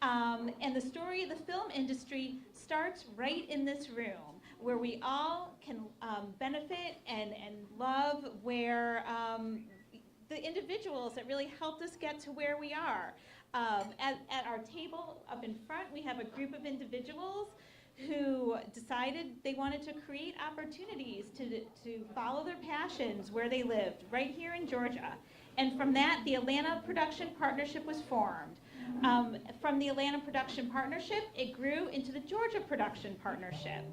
And the story of the film industry starts right in this room, where we all can benefit and love where the individuals that really helped us get to where we are. At our table up in front, we have a group of individuals who decided they wanted to create opportunities to follow their passions where they lived, right here in Georgia. And from that, the Atlanta Production Partnership was formed. From the Atlanta Production Partnership, it grew into the Georgia Production Partnership.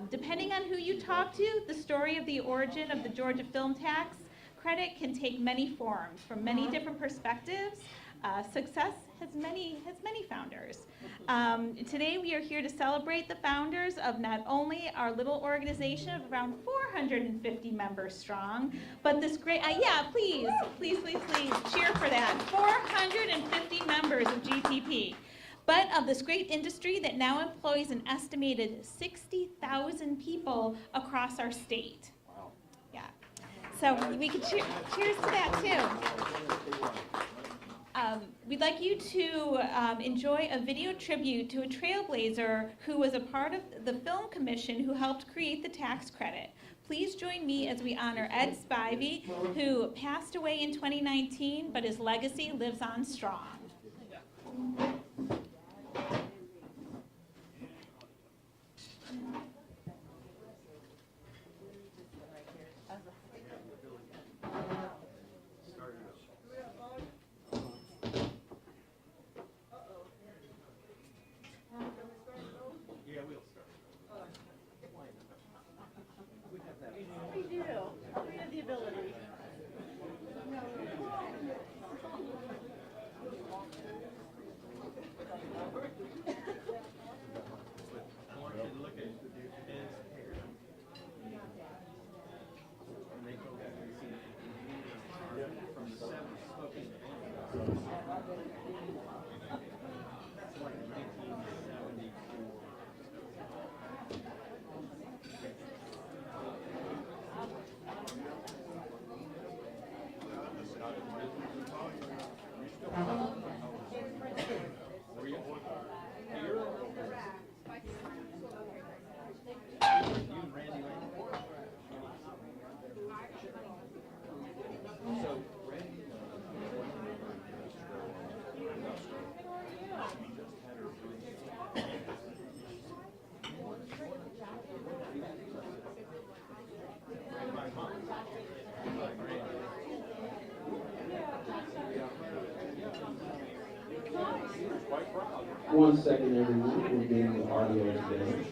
Depending on who you talk to, the story of the origin of the Georgia Film Tax Credit can take many forms from many different perspectives. Success has many founders. Today we are here to celebrate the founders of not only our little organization of around 450 members strong, but this great, please cheer for that, 450 members of GTP. But of this great industry that now employs an estimated 60,000 people across our state. Wow. Yeah. So we could cheers to that too. We'd like you to enjoy a video tribute to a trailblazer who was a part of the Film Commission who helped create the tax credit. Please join me as we honor Ed Spivey, who passed away in 2019, but his legacy lives on strong. One second, everyone. We're getting the audio together.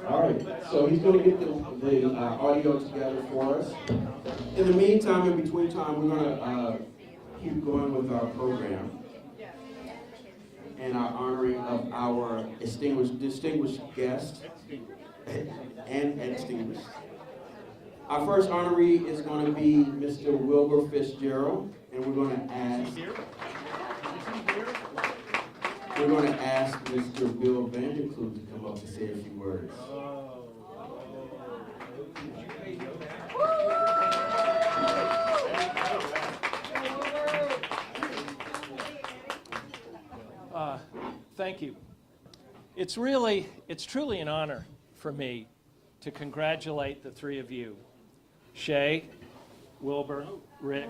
All right, so he's going to get the audio together for us. In the meantime, in between time, we're going to keep going with our program and our honoring of our distinguished guest and extinguished. Our first honoree is going to be Mr. Wilbur Fitzgerald, and we're going to ask Mr. Bill Vanderklut to come up to say a few words. Thank you. It's truly an honor for me to congratulate the three of you, Shay, Wilbur, Rick,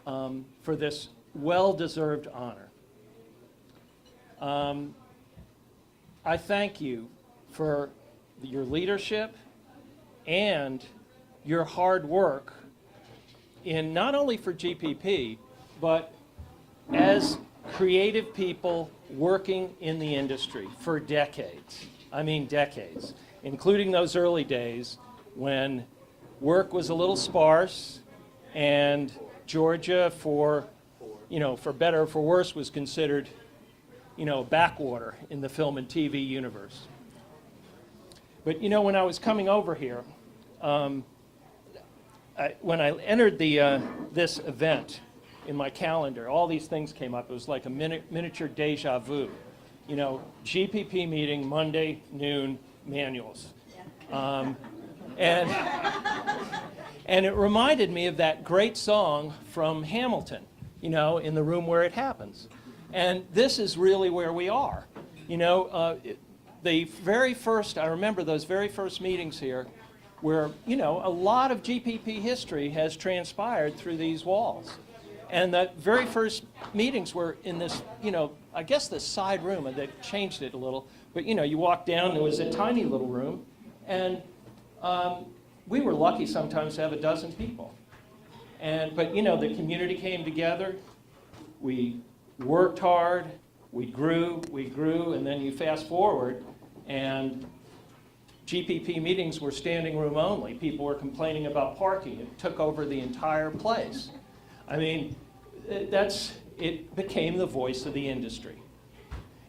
for this well-deserved honor. I thank you for your leadership and your hard work in not only for GPP, but as creative people working in the industry for decades. I mean decades, including those early days when work was a little sparse and Georgia, for better or for worse, was considered, backwater in the film and TV universe. But when I was coming over here, when I entered this event in my calendar, all these things came up. It was like a miniature deja vu. GPP meeting, Monday, noon, manuals. And it reminded me of that great song from Hamilton, in the room where it happens. And this is really where we are. The very first, I remember those very first meetings here where, a lot of GPP history has transpired through these walls. And the very first meetings were in this, I guess this side room, and they've changed it a little. But, you walk down, there was a tiny little room, and we were lucky sometimes to have a dozen people. But the community came together, we worked hard, we grew, and then you fast forward, and GPP meetings were standing room only. People were complaining about parking. It took over the entire place. I mean, it became the voice of the industry.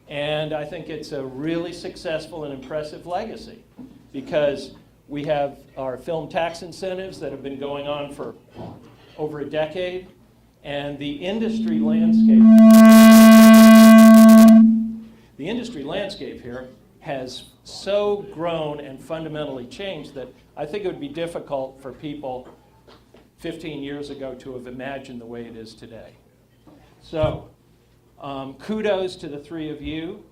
And I think it's a really successful and impressive legacy because we have our film tax incentives that have been going on for over a decade, and the industry landscape here has so grown and fundamentally changed that I think it would be difficult for people 15 years ago to have imagined the way it is today. So, kudos to the three of you,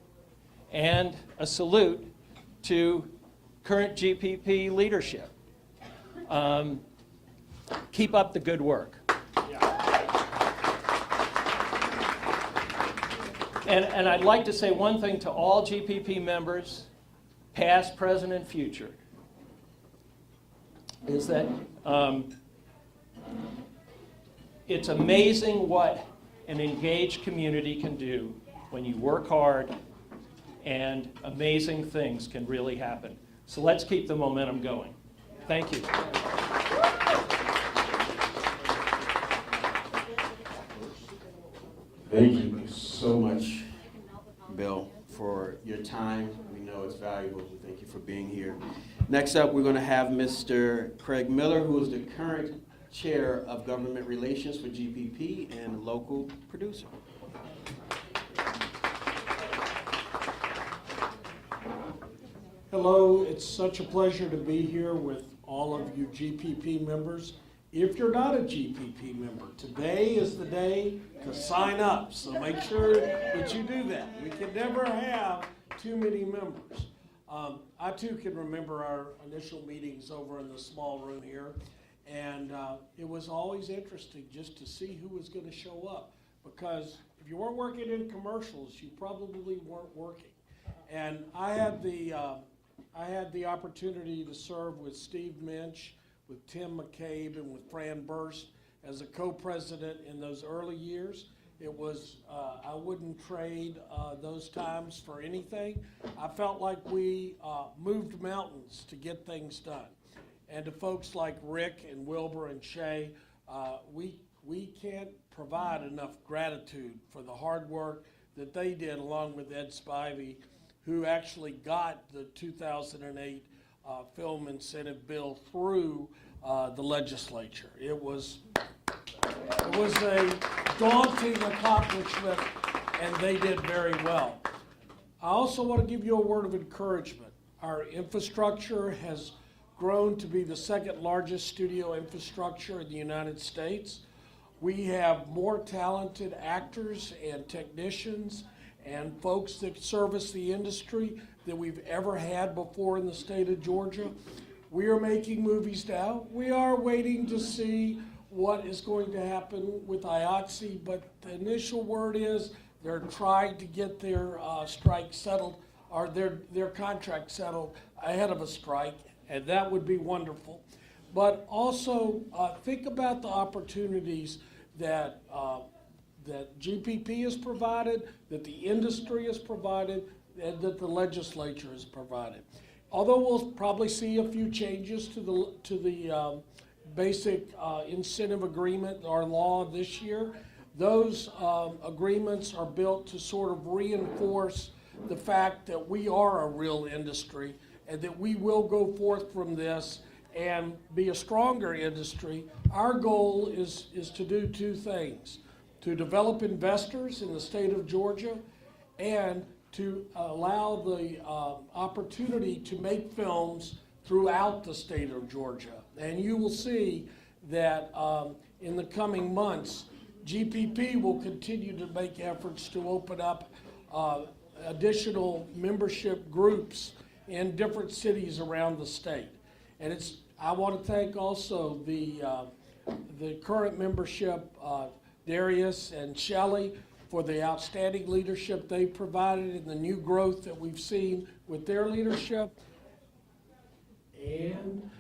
and a salute to current GPP leadership. Keep up the good work. And I'd like to say one thing to all GPP members, past, present, and future, is that it's amazing what an engaged community can do when you work hard, and amazing things can really happen. So let's keep the momentum going. Thank you. Thank you so much, Bill, for your time. We know it's valuable. Thank you for being here. Next up, we're going to have Mr. Craig Miller, who is the current Chair of Government Relations for GPP and local producer. Hello, it's such a pleasure to be here with all of you GPP members. If you're not a GPP member, today is the day to sign up, so make sure that you do that. We can never have too many members. I too can remember our initial meetings over in the small room here, and it was always interesting just to see who was going to show up, because if you weren't working in commercials, you probably weren't working. And I had the opportunity to serve with Steve Minch, with Tim McCabe, and with Fran Burst as a co-president in those early years. It was, I wouldn't trade those times for anything. I felt like we moved mountains to get things done. And to folks like Rick and Wilbur and Shay, we can't provide enough gratitude for the hard work that they did, along with Ed Spivey, who actually got the 2008 film incentive bill through the legislature. It was a daunting accomplishment, and they did very well. I also want to give you a word of encouragement. Our infrastructure has grown to be the second largest studio infrastructure in the United States. We have more talented actors and technicians and folks that service the industry than we've ever had before in the state of Georgia. We are making movies now. We are waiting to see what is going to happen with IATSE, but the initial word is They're trying to get their strike settled, or their contract settled ahead of a strike, and that would be wonderful. But also think about the opportunities that that GPP has provided, that the industry has provided, and that the legislature has provided. Although we'll probably see a few changes to the basic incentive agreement or law this year, those agreements are built to sort of reinforce the fact that we are a real industry and that we will go forth from this and be a stronger industry. Our goal is to do two things: to develop investors in the state of Georgia and to allow the opportunity to make films throughout the state of Georgia. And you will see that in the coming months, GPP will continue to make efforts to open up additional membership groups in different cities around the state. And I want to thank also the current membership, Darius and Shelley, for the outstanding leadership they provided and the new growth that we've seen with their leadership. And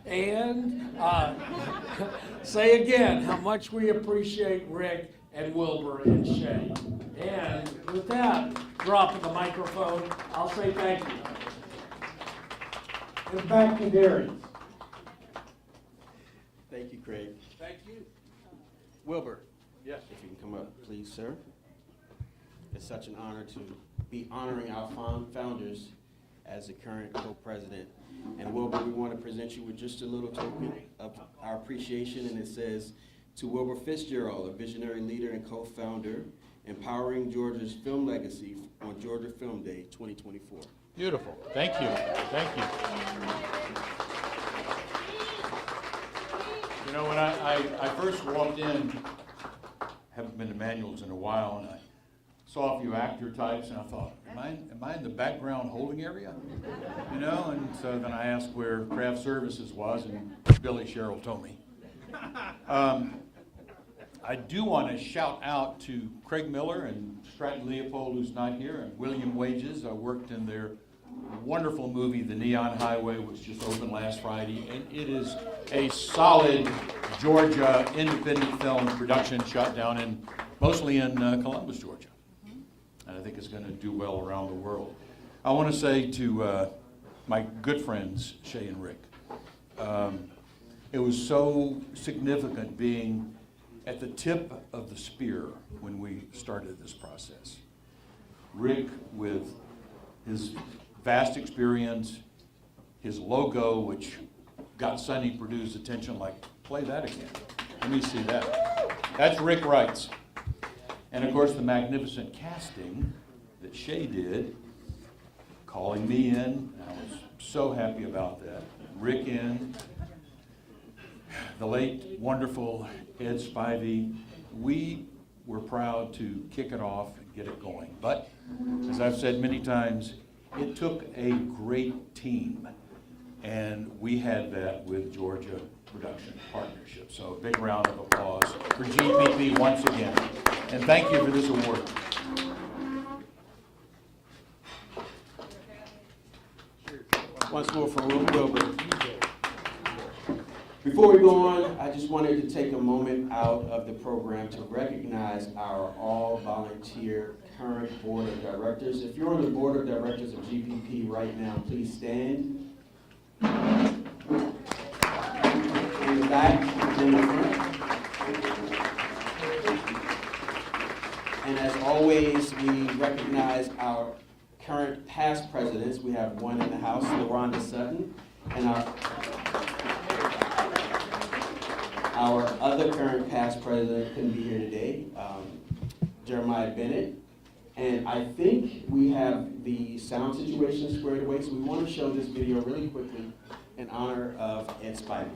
say again how much we appreciate Rick and Wilbur and Shay. And with that drop of the microphone, I'll say thank you. And back to Darius. Thank you, Craig. Thank you. Wilbur. Yes. If you can come up, please, sir. It's such an honor to be honoring our founders as the current co-president. And Wilbur, we want to present you with just a little token of our appreciation, and it says, "To Wilbur Fitzgerald, a visionary leader and co-founder, empowering Georgia's film legacy on Georgia Film Day 2024. Beautiful. Thank you. Thank you. You know, when I first walked in, haven't been to manuals in a while, and I saw a few actor types, and I thought, am I in the background holding area? You know, and so then I asked where craft services was, and Billy Sherrill told me. I do want to shout out to Craig Miller and Stratton Leopold, who's not here, and William Wages. I worked in their wonderful movie, The Neon Highway, which just opened last Friday, and it is a solid Georgia independent film production shot down mostly in Columbus, Georgia. And I think it's going to do well around the world. I want to say to my good friends, Shay and Rick, it was so significant being at the tip of the spear when we started this process. Rick, with his vast experience, his logo, which got Sonny Perdue's attention, like, play that again. Let me see that. That's Rick Wright's. And of course, the magnificent casting that Shay did, calling me in. I was so happy about that. Rick in. The late, wonderful Ed Spivey. We were proud to kick it off and get it going. But, as I've said many times, it took a great team. And we had that with Georgia Production Partnership. So a big round of applause for GPP once again. And thank you for this award. Once more for Wilbur. Before we go on, I just wanted to take a moment out of the program to recognize our all-volunteer current board of directors. If you're on the board of directors of GPP right now, please stand. In the back, in the front. And as always, we recognize our current past presidents. We have one in the House, LaRonda Sutton, and our other current past president couldn't be here today, Jeremiah Bennett. And I think we have the sound situation squared away, so we want to show this video really quickly in honor of Ed Spivey.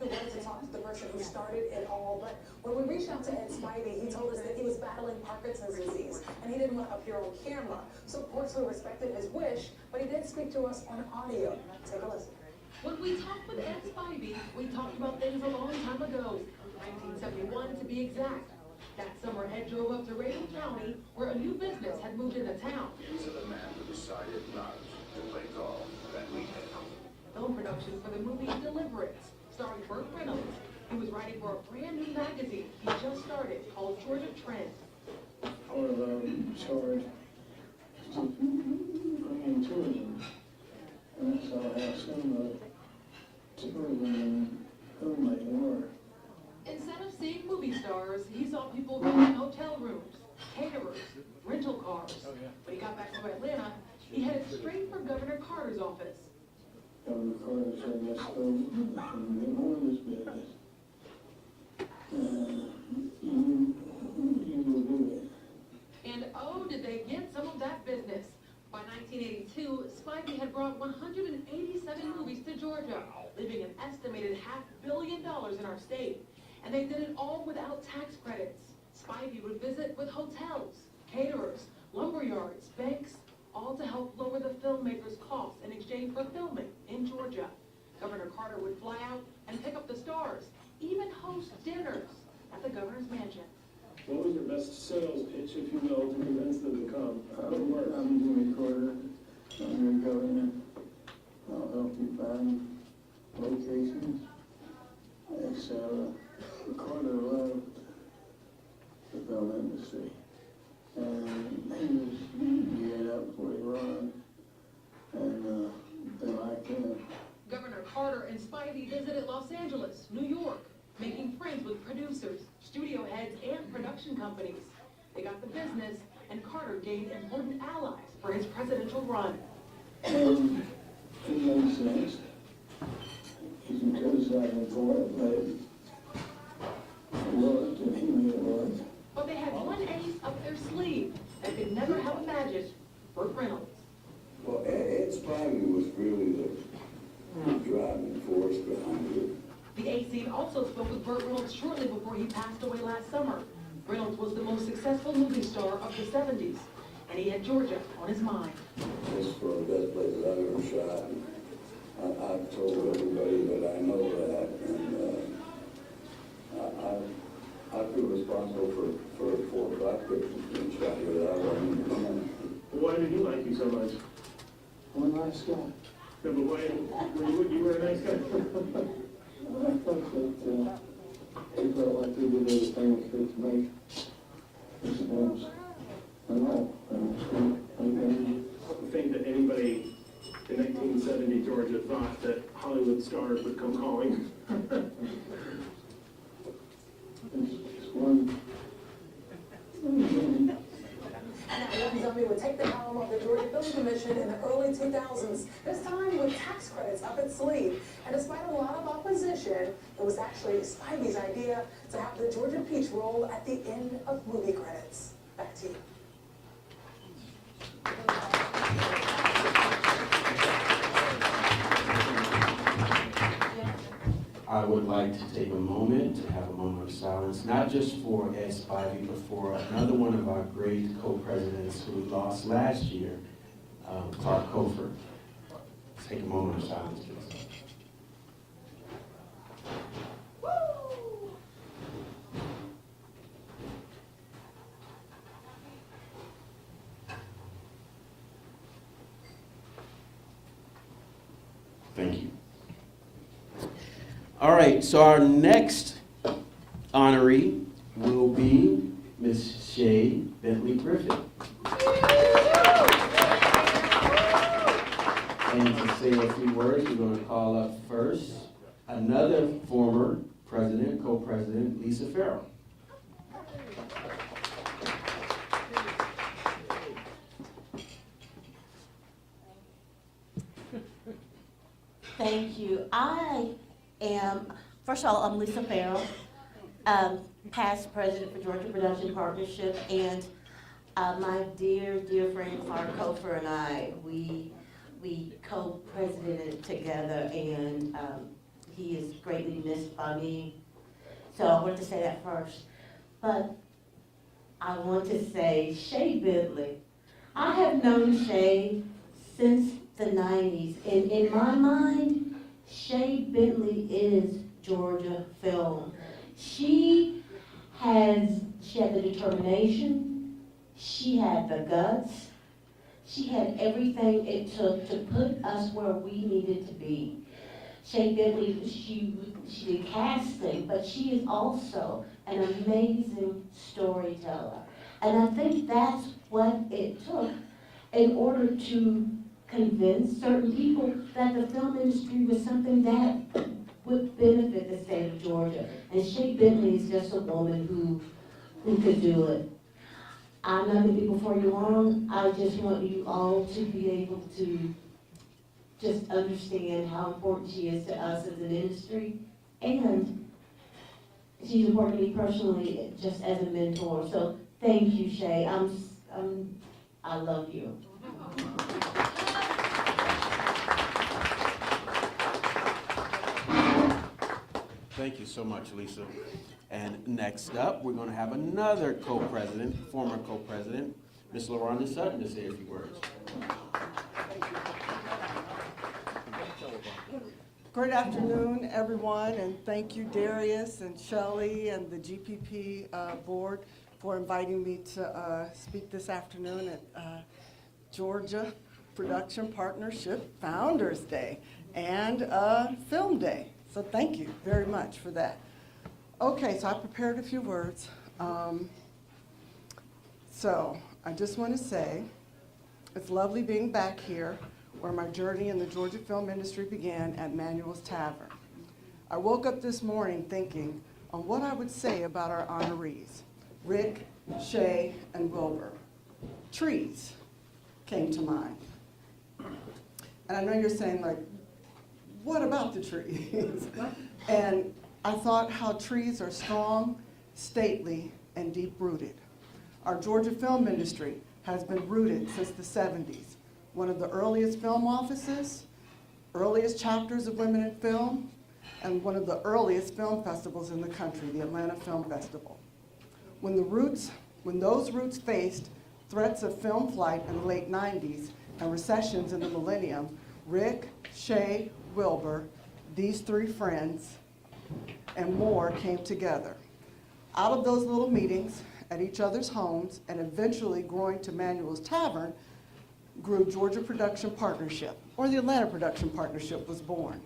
To talk to the person who started it all, but when we reached out to Ed Spivey, he told us that he was battling Parkinson's disease and he didn't want to appear on camera. So of course we respected his wish, but he did speak to us on audio. Take a listen. When we talked with Ed Spivey, we talked about things a long time ago, 1971 to be exact. That summer, Ed drove up to Raven County, where a new business had moved into town. To the man who decided not to play golf that weekend. Film production for the movie Deliverance, starring Burt Reynolds. He was writing for a brand new magazine he just started called Georgia Trend. Or charge to bring in tourism. And that's how some tourism filmmaking work. Instead of seeing movie stars, he saw people renting hotel rooms, caterers, rental cars. When he got back to Atlanta, he headed straight for Governor Carter's office. Governor Carter said, let's go and get more of this business. You will do it. And oh, did they get some of that business. By 1982, Spivey had brought 187 movies to Georgia, leaving an estimated $500 million in our state. And they did it all without tax credits. Spivey would visit with hotels, caterers, lumberyards, banks, all to help lower the filmmakers' costs in exchange for filming in Georgia. Governor Carter would fly out and pick up the stars, even host dinners at the governor's mansion. What was your best sales pitch, if you will, to convince them to come? How did it work? I'm Jimmy Carter. I'm your governor. I'll help you find locations, etc. Carter loved the film industry. And he was geared up for Iran. And they liked him. Governor Carter and Spivey visited Los Angeles, New York, making friends with producers, studio heads, and production companies. They got the business, and Carter gained important allies for his presidential run. And it made sense. You can criticize him for it, but it worked, and he made it work. But they had one ace up their sleeve that could never have imagined: Burt Reynolds. Well, Ed Spivey was really the driving force behind it. The A-Scene also spoke with Burt Reynolds shortly before he passed away last summer. Reynolds was the most successful movie star of the 70s, and he had Georgia on his mind. This is one of the best places I've ever shot. I've told everybody that I know that, and I feel responsible for 4 or 5 pictures being shot here that I wasn't in. Why did he like you so much? I'm a nice guy. No, but why, you were a nice guy? I think that he felt like he did everything he could to make his films. I know. I think that anybody in 1970 Georgia thought that Hollywood stars would come calling. It's one. And that would take the helm of the Georgia Film Commission in the early 2000s, this time with tax credits up its sleeve. And despite a lot of opposition, it was actually Spivey's idea to have the Georgia Peach roll at the end of movie credits. Back to you. I would like to take a moment to have a moment of silence, not just for Ed Spivey, but for another one of our great co-presidents who we lost last year, Clark Cofer. Take a moment of silence, please. Thank you. All right, so our next honoree will be Miss Shay Bentley Griffith. And to say a few words, we're going to call up first another former president, co-president, Lisa Farrell. Thank you. First of all, I'm Lisa Farrell, past president for Georgia Production Partnership, and my dear friend Clark Cofer and I, we co-presidented together, and he is greatly missed by me. So I want to say that first. But I want to say Shay Bentley. I have known Shay since the 90s, and in my mind, Shay Bentley is Georgia film. She had the determination, she had the guts, she had everything it took to put us where we needed to be. Shay Bentley, she did casting, but she is also an amazing storyteller. And I think that's what it took in order to convince certain people that the film industry was something that would benefit the state of Georgia. And Shay Bentley is just a woman who could do it. I'm not going to be before you long. I just want you all to be able to just understand how important she is to us as an industry. And she's important to me personally, just as a mentor. So thank you, Shay. I love you. Thank you so much, Lisa. And next up, we're going to have another co-president, former co-president, Ms. LaRonda Sutton, to say a few words. Great afternoon, everyone, and thank you, Darius and Shelley and the GPP board for inviting me to speak this afternoon at Georgia Production Partnership Founders Day and Film Day. So thank you very much for that. Okay, so I prepared a few words. So I just want to say it's lovely being back here where my journey in the Georgia film industry began at Manuel's Tavern. I woke up this morning thinking on what I would say about our honorees, Rick, Shay, and Wilbur. Trees came to mind. And I know you're saying, like, what about the trees? And I thought how trees are strong, stately, and deep-rooted. Our Georgia film industry has been rooted since the 70s. One of the earliest film offices, earliest chapters of Women in Film, and one of the earliest film festivals in the country, the Atlanta Film Festival. When those roots faced threats of film flight in the late 90s and recessions in the millennium, Rick, Shay, Wilbur, these three friends, and more came together. Out of those little meetings at each other's homes and eventually growing to Manuel's Tavern grew Georgia Production Partnership, or the Atlanta Production Partnership was born.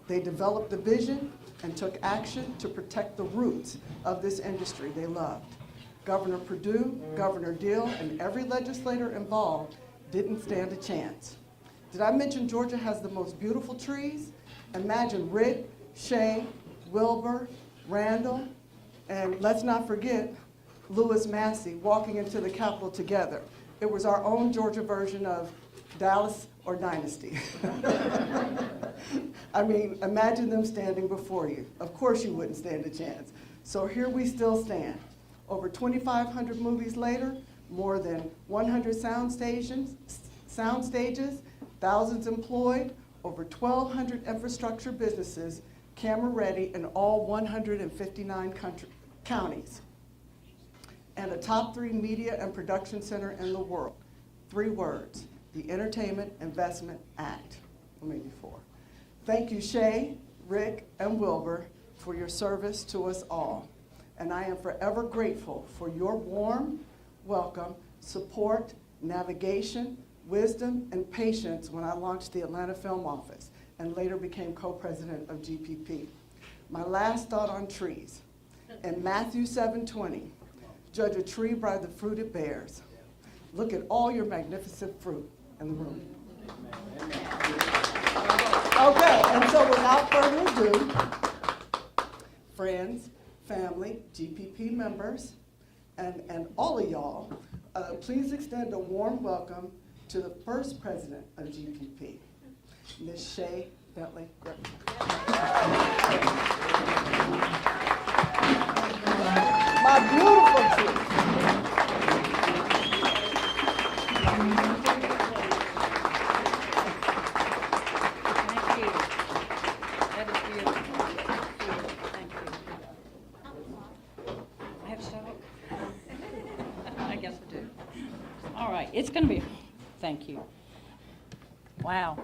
They developed the vision and took action to protect the roots of this industry they loved. Governor Perdue, Governor Deal, and every legislator involved didn't stand a chance. Did I mention Georgia has the most beautiful trees? Imagine Rick, Shay, Wilbur, Randall, and let's not forget Lewis Massey walking into the Capitol together. It was our own Georgia version of Dallas or Dynasty. I mean, imagine them standing before you. Of course you wouldn't stand a chance. So here we still stand. Over 2,500 movies later, more than 100 sound stages, thousands employed, over 1,200 infrastructure businesses, camera ready in all 159 counties, and a top 3 media and production center in the world. 3 words, the Entertainment Investment Act, or maybe 4. Thank you, Shay, Rick, and Wilbur, for your service to us all. And I am forever grateful for your warm welcome, support, navigation, wisdom, and patience when I launched the Atlanta Film Office and later became co-president of GPP. My last thought on trees. In Matthew 7:20, judge a tree by the fruit it bears. Look at all your magnificent fruit in the room. Okay, and so without further ado, friends, family, GPP members, and all of y'all, please extend a warm welcome to the first president of GPP, Ms. Shay Bentley. My beautiful tree. Thank you. That is beautiful. Thank you. I have to start it? I guess I do. All right, it's going to be, thank you. Wow.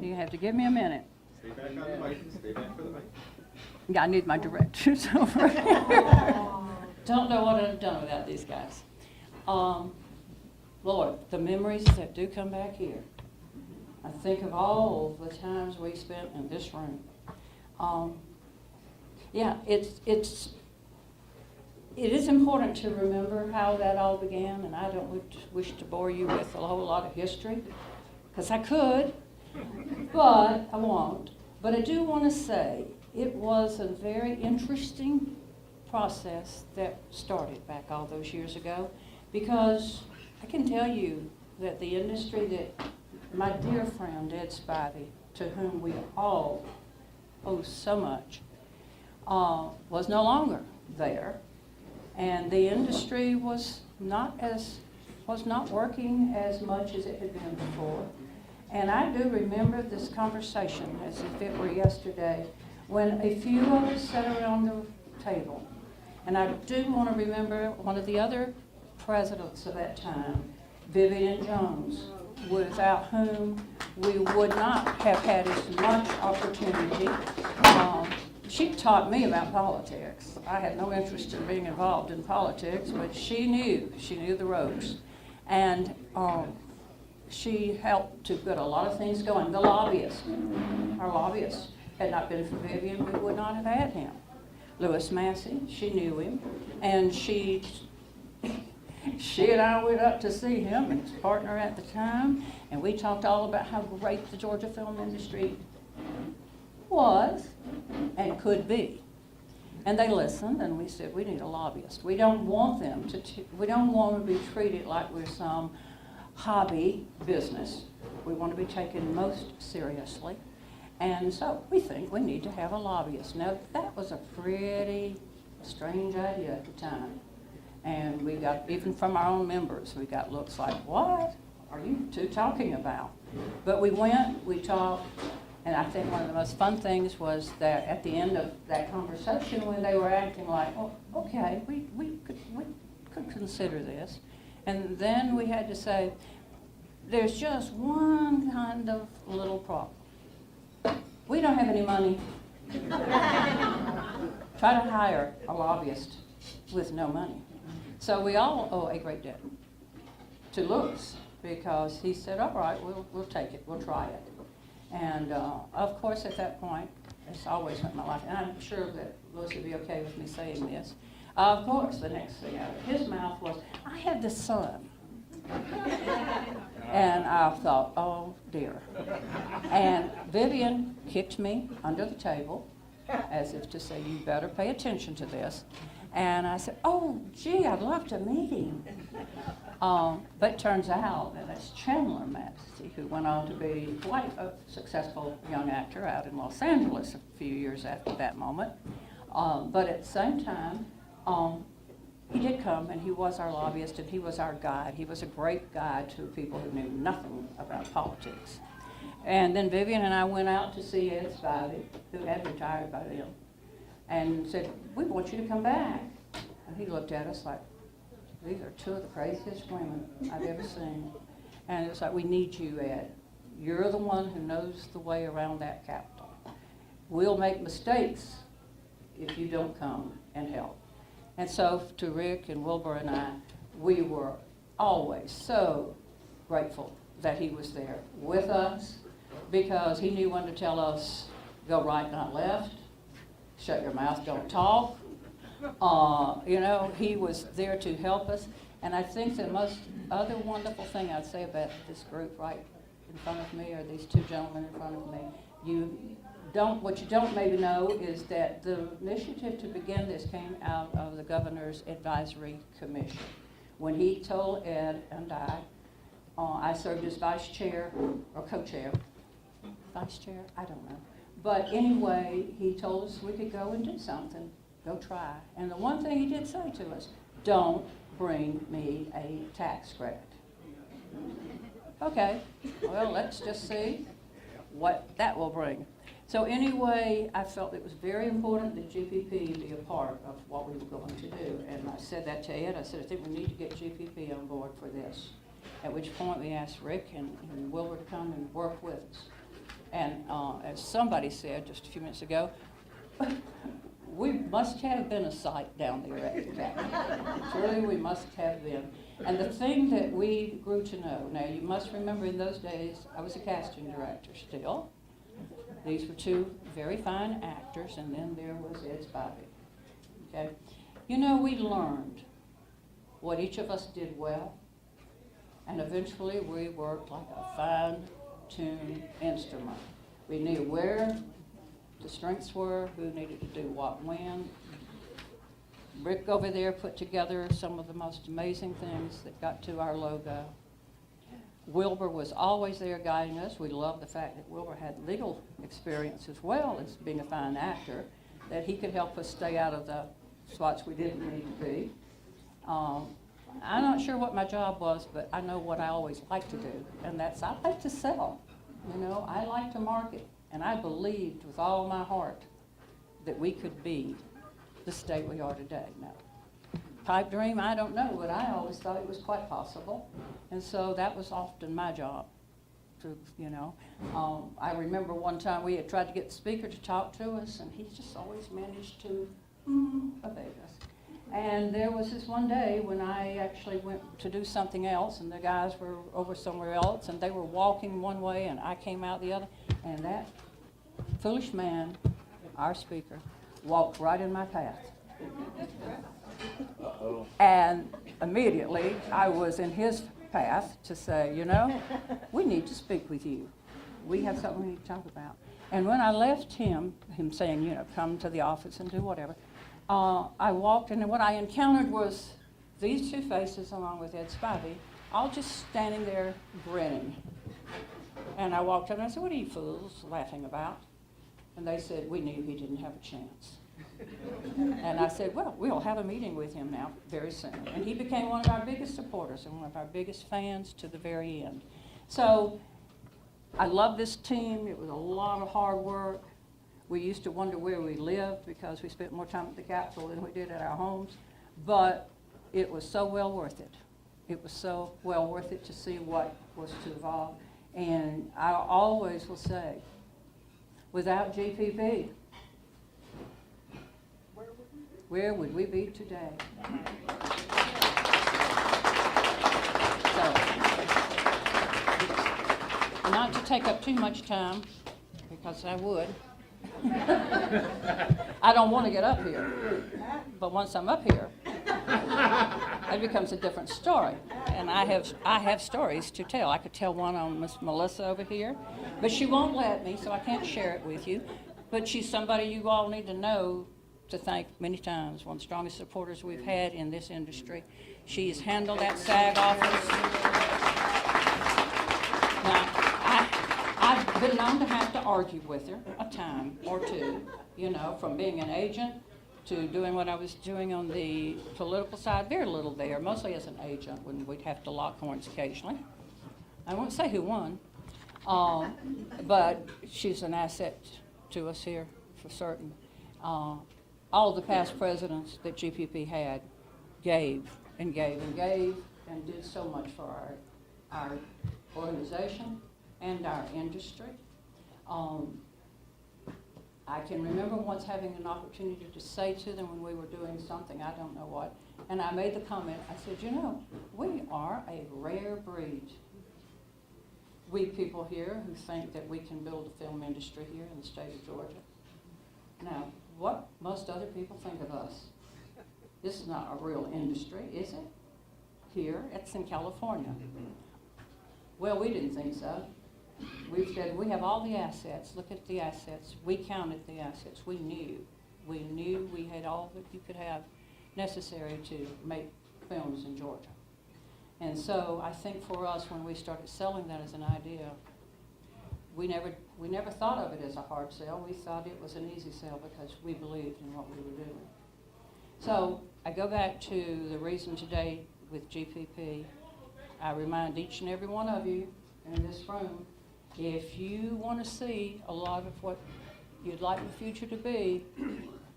You have to give me a minute. Stay back on the mic. Stay back for the mic. Yeah, I need my directors over here. Don't know what I've done without these guys. Lord, the memories that do come back here. I think of all the times we spent in this room. Yeah, it is important to remember how that all began, and I don't wish to bore you with a whole lot of history, because I could, but I won't. But I do want to say it was a very interesting process that started back all those years ago, because I can tell you that the industry that my dear friend Ed Spivey, to whom we all owe so much, was no longer there, and the industry was not working as much as it had been before. And I do remember this conversation as if it were yesterday, when a few of us sat around the table. And I do want to remember one of the other presidents of that time, Vivian Jones, without whom we would not have had as much opportunity. She taught me about politics. I had no interest in being involved in politics, but she knew the ropes. And she helped to get a lot of things going. The lobbyists, our lobbyists, had not been for Vivian, we would not have had him. Louis Massey, she knew him, and she and I went up to see him and his partner at the time, and we talked all about how great the Georgia film industry was and could be. And they listened, and we said, we need a lobbyist. We don't want them to, we don't want to be treated like we're some hobby business. We want to be taken most seriously. And so we think we need to have a lobbyist. Now, that was a pretty strange idea at the time. And we got, even from our own members, we got looks like, what are you two talking about? But we went, we talked, and I think one of the most fun things was that at the end of that conversation, when they were acting like, oh, okay, we could consider this. And then we had to say, there's just one kind of little problem. We don't have any money. Try to hire a lobbyist with no money. So we all owe a great debt to Louis, because he said, all right, we'll take it, we'll try it. And of course, at that point, it's always been my life, and I'm sure that Louis would be okay with me saying this. Of course, the next thing out of his mouth was, I have this son. And I thought, oh dear. And Vivian kicked me under the table, as if to say, you better pay attention to this. And I said, oh, gee, I'd love to meet him. But it turns out that it's Chandler Massey, who went on to be quite a successful young actor out in Los Angeles a few years after that moment. But at the same time, he did come, and he was our lobbyist, and he was our guide. He was a great guide to people who knew nothing about politics. And then Vivian and I went out to see Ed Spivey, who had retired by then, and said, we want you to come back. And he looked at us like, these are two of the craziest women I've ever seen. And it was like, we need you, Ed. You're the one who knows the way around that Capitol. We'll make mistakes if you don't come and help. And so to Rick and Wilbur and I, we were always so grateful that he was there with us, because he knew when to tell us, go right, not left, shut your mouth, don't talk. You know, he was there to help us. And I think the most other wonderful thing I'd say about this group right in front of me, or these two gentlemen in front of me, what you don't maybe know is that the initiative to begin this came out of the Governor's Advisory Commission. When he told Ed and I served as vice chair or co-chair. Vice chair? I don't know. But anyway, he told us we could go and do something, go try. And the one thing he did say to us, don't bring me a tax credit. Okay, well, let's just see what that will bring. So anyway, I felt it was very important that GPP be a part of what we were going to do. And I said that to Ed. I said, I think we need to get GPP on board for this. At which point we asked Rick and Wilbur to come and work with us. And as somebody said just a few minutes ago, we must have been a sight down there at the Capitol. Surely we must have been. And the thing that we grew to know, now you must remember in those days, I was a casting director still. These were two very fine actors, and then there was Ed Spivey. Okay? You know, we learned what each of us did well, and eventually we worked like a fine-tuned instrument. We knew where the strengths were, who needed to do what when. Rick over there put together some of the most amazing things that got to our logo. Wilbur was always there guiding us. We loved the fact that Wilbur had legal experience as well as being a fine actor, that he could help us stay out of the spots we didn't need to be. I'm not sure what my job was, but I know what I always like to do, and that's I like to sell. You know, I like to market, and I believed with all my heart that we could be the state we are today. Now, pipe dream, I don't know, but I always thought it was quite possible, and so that was often my job. To, you know, I remember one time we had tried to get the speaker to talk to us, and he just always managed to evade us. And there was this one day when I actually went to do something else, and the guys were over somewhere else, and they were walking one way, and I came out the other, and that foolish man, our speaker, walked right in my path. Uh-oh. And immediately I was in his path to say, you know, we need to speak with you. We have something we need to talk about. And when I left him saying, you know, come to the office and do whatever, I walked, and what I encountered was these two faces along with Ed Spivey, all just standing there grinning. And I walked up and I said, what are you fools laughing about? And they said, we knew he didn't have a chance. And I said, well, we'll have a meeting with him now very soon. And he became one of our biggest supporters and one of our biggest fans to the very end. So I love this team. It was a lot of hard work. We used to wonder where we lived because we spent more time at the Capitol than we did at our homes. But it was so well worth it. It was so well worth it to see what was to evolve. And I always will say, without GPP, where would we be today? So, not to take up too much time, because I would. I don't want to get up here, but once I'm up here, it becomes a different story. And I have stories to tell. I could tell one on Miss Melissa over here, but she won't let me, so I can't share it with you. But she's somebody you all need to know, to thank many times, one of the strongest supporters we've had in this industry. She's handled that SAG office. Now, I've been known to have to argue with her a time or two, you know, from being an agent to doing what I was doing on the political side. Very little there, mostly as an agent when we'd have to lock horns occasionally. I won't say who won, but she's an asset to us here for certain. All of the past presidents that GPP had gave and gave and gave and did so much for our organization and our industry. I can remember once having an opportunity to say to them when we were doing something, I don't know what, and I made the comment, I said, you know, we are a rare breed. We people here who think that we can build a film industry here in the state of Georgia. Now, what most other people think of us. This is not a real industry, is it? Here, it's in California. Well, we didn't think so. We said, we have all the assets. Look at the assets. We counted the assets. We knew we had all that you could have necessary to make films in Georgia. And so I think for us, when we started selling that as an idea, we never thought of it as a hard sell. We thought it was an easy sell because we believed in what we were doing. So I go back to the reason today with GPP. I remind each and every one of you in this room, if you want to see a lot of what you'd like the future to be,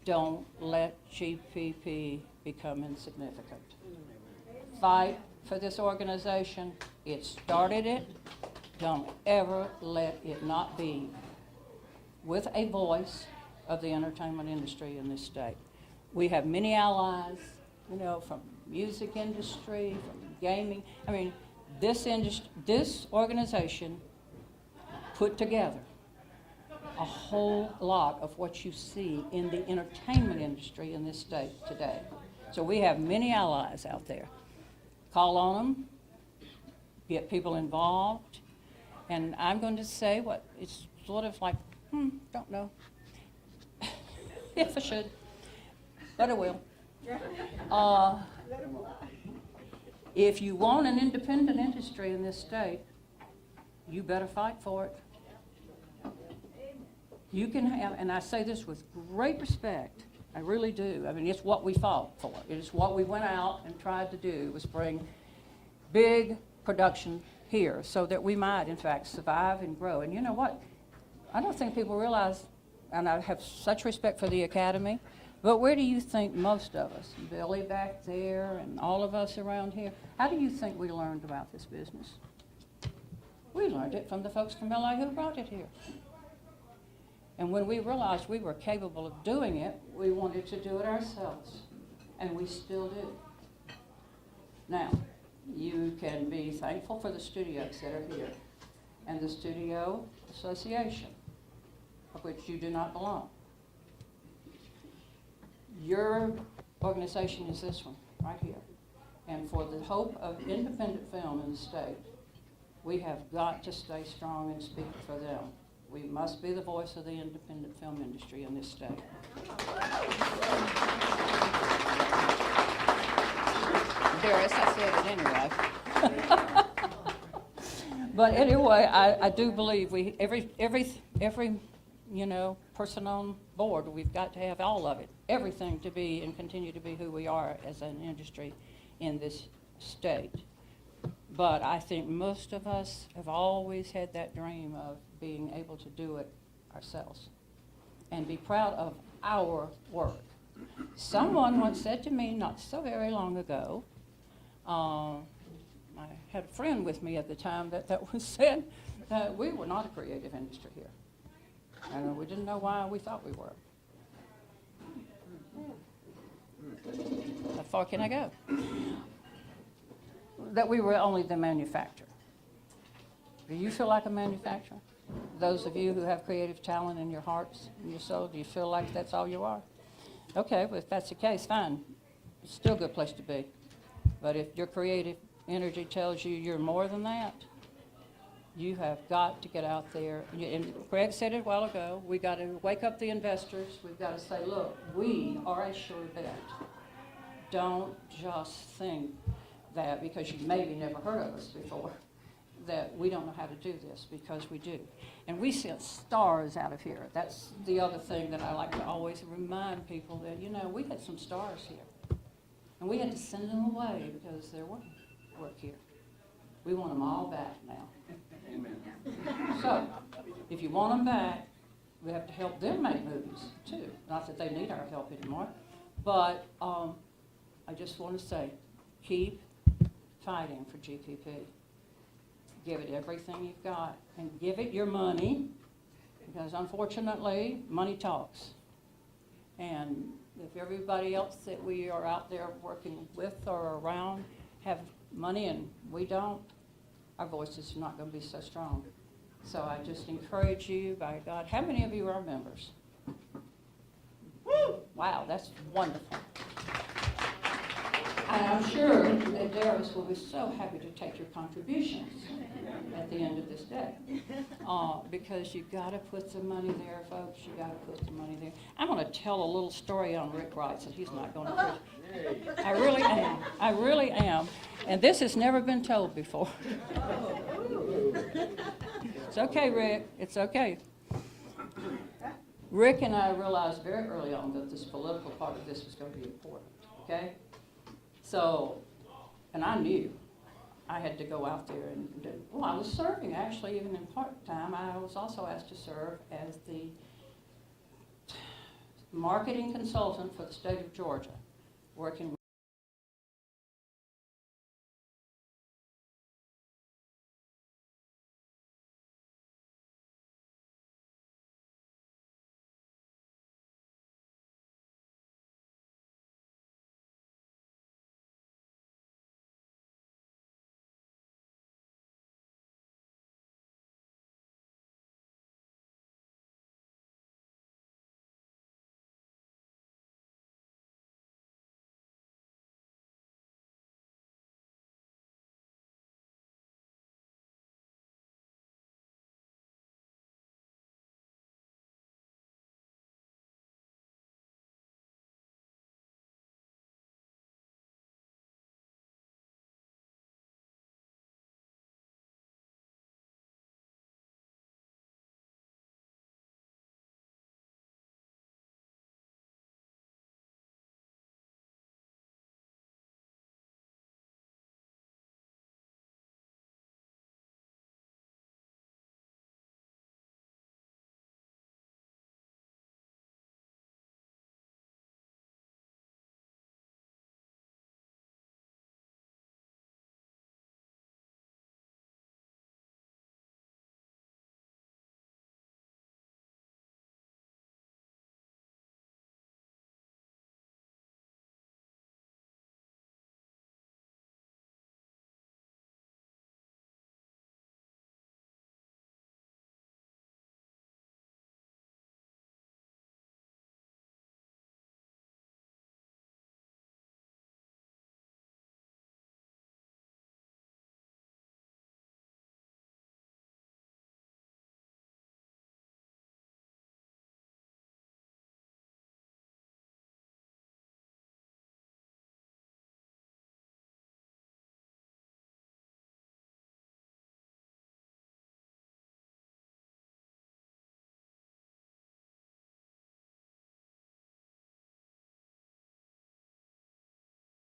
don't let GPP become insignificant. Fight for this organization. It started it. don't ever let it not be with a voice of the entertainment industry in this state. We have many allies, you know, from music industry, from gaming. I mean, this organization put together a whole lot of what you see in the entertainment industry in this state today. So we have many allies out there. Call on them, get people involved, and I'm going to say what it's sort of like, don't know if I should, but I will. If you want an independent industry in this state, you better fight for it. You can have, and I say this with great respect, I really do. I mean, it's what we fought for. It is what we went out and tried to do, was bring big production here so that we might, in fact, survive and grow. And you know what? I don't think people realize, and I have such respect for the Academy, but where do you think most of us, Billy back there and all of us around here, how do you think we learned about this business? We learned it from the folks from LA who brought it here. And when we realized we were capable of doing it, we wanted to do it ourselves, and we still do. Now, you can be thankful for the studios that are here and the Studio Association, of which you do not belong. Your organization is this one, right here. And for the hope of independent film in the state, we have got to stay strong and speak for them. We must be the voice of the independent film industry in this state. Darius, I said it anyway. But anyway, I do believe every you know, person on board, we've got to have all of it, everything to be and continue to be who we are as an industry in this state. But I think most of us have always had that dream of being able to do it ourselves and be proud of our work. Someone once said to me not so very long ago, I had a friend with me at the time that was said that we were not a creative industry here. And we didn't know why we thought we were. How far can I go? That we were only the manufacturer. Do you feel like a manufacturer? Those of you who have creative talent in your hearts and your soul, do you feel like that's all you are? Okay, well, if that's the case, fine. It's still a good place to be. But if your creative energy tells you you're more than that, you have got to get out there. And Greg said it a while ago, we got to wake up the investors. We've got to say, look, we are a sure bet. Don't just think that because you maybe never heard of us before, that we don't know how to do this, because we do. And we sent stars out of here. That's the other thing that I like to always remind people that, you know, we had some stars here. And we had to send them away because there wasn't work here. We want them all back now. Amen. So, if you want them back, we have to help them make movies too. Not that they need our help anymore, but I just want to say, keep fighting for GPP. Give it everything you've got, and give it your money, because unfortunately, money talks. And if everybody else that we are out there working with or around have money and we don't, our voice is not going to be so strong. So I just encourage you, by God, how many of you are members? Woo! Wow, that's wonderful. And I'm sure that Darius will be so happy to take your contributions at the end of this day. Because you've got to put the money there, folks. You've got to put the money there. I'm going to tell a little story on Rick Wright, and he's not going to. I really am. I really am. And this has never been told before. It's okay, Rick. It's okay. Rick and I realized very early on that this political part of this was going to be important, okay? So, and I knew I had to go out there and do, well, I was serving actually, even in part-time. I was also asked to serve as the marketing consultant for the state of Georgia, working